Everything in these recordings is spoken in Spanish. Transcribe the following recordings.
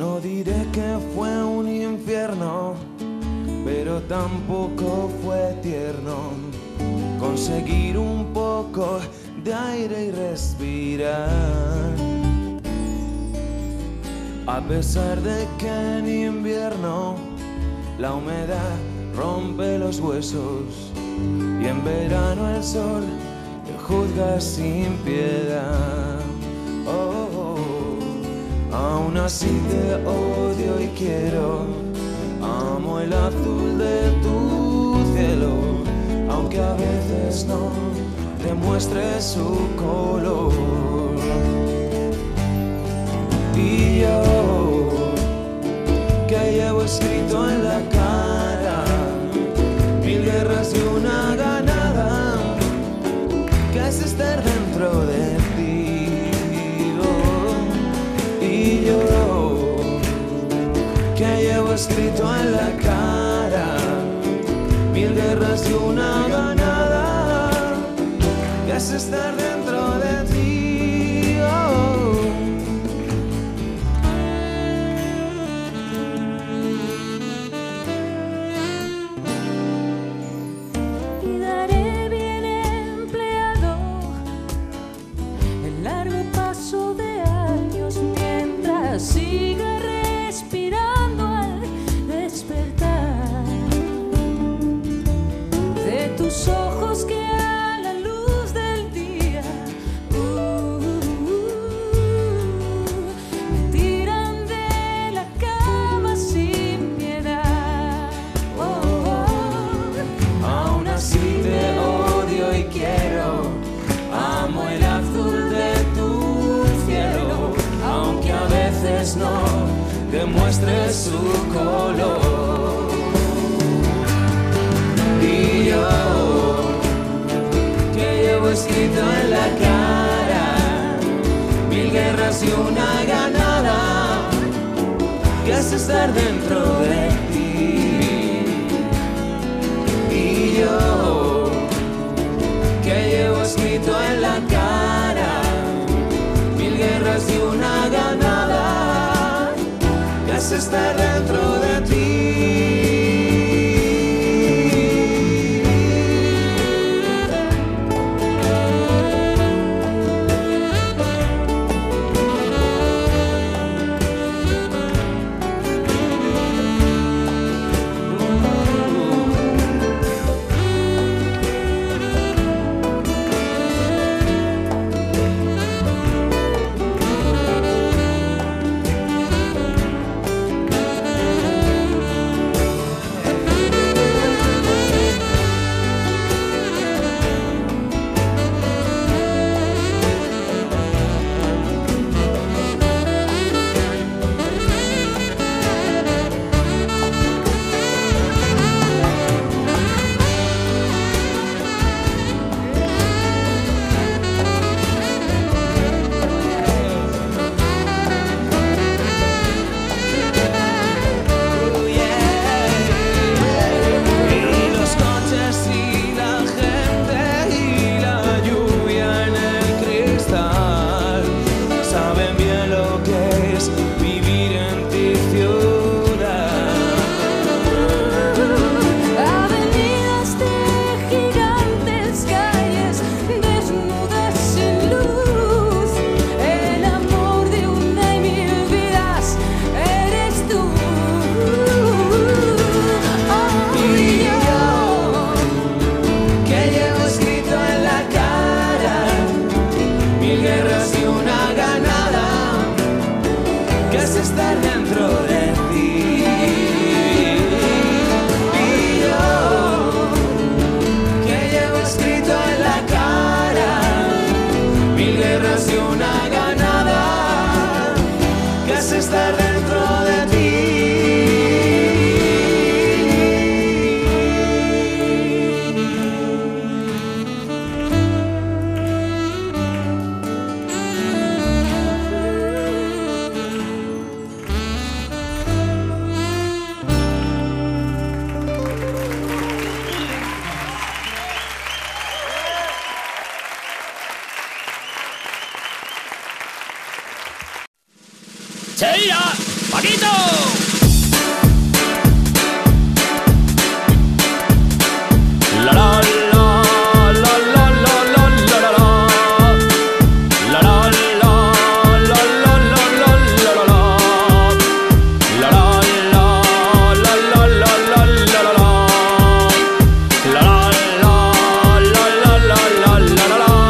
No diré que fue un infierno, pero tampoco fue tierno conseguir un poco de aire y respirar. A pesar de que en invierno la humedad rompe los huesos y en verano el sol te juzga sin piedad. Oh, oh. Aún así te odio y quiero, amo el azul de tu cielo, aunque a veces no demuestre su color. Y yo, que llevo escrito en la cara 1000 guerras y una ganada, que es estar dentro de ti. Oh. Y yo, que llevo escrito en la cara 1000 guerras y una ganada, que es estar dentro de ti. Oh. Siga respirando al despertar de tus ojos que a la luz del día me tiran de la cama sin piedad. Oh, oh. Aún así te odio y quiero, amo el azul de tu cielo, aunque a veces no demuestre su color. Y yo, que llevo escrito en la cara 1000 guerras y una ganada, que es estar dentro de ti. Y yo, que llevo escrito en la cara 1000 guerras y una ganada, que es estar dentro de ti. Estar dentro de ti. Y yo, que llevo escrito en la cara 1000 guerras y una ganada, que es estar dentro de ti. Cheira! Paquito! La la la la la la la la la la. La la la la la la la la la la. La la la la la la la la la. La la la la la la la la la.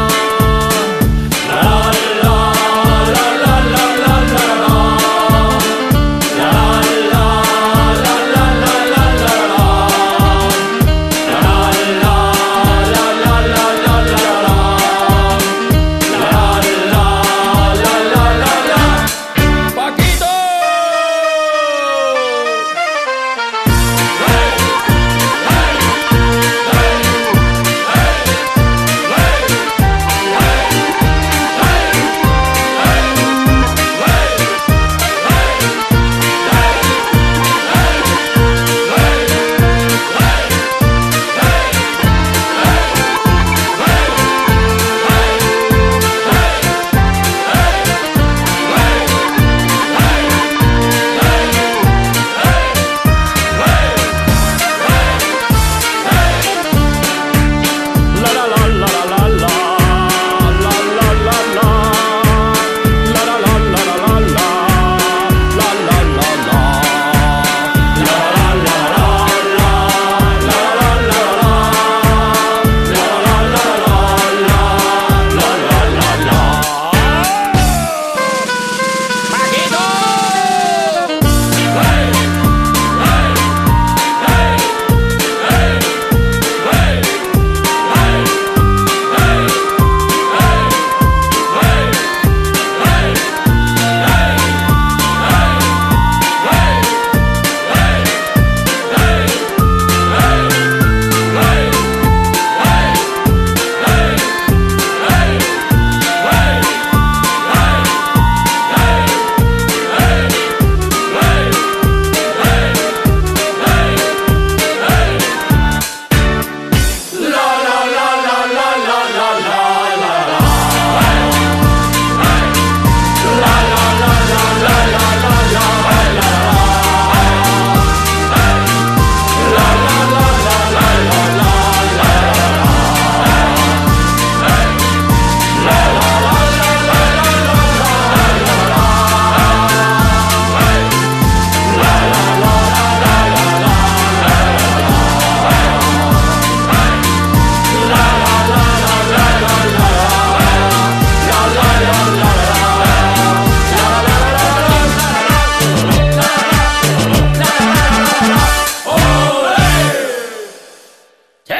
Sí,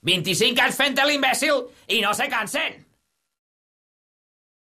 25 anys fent l'imbècil i no se cansen.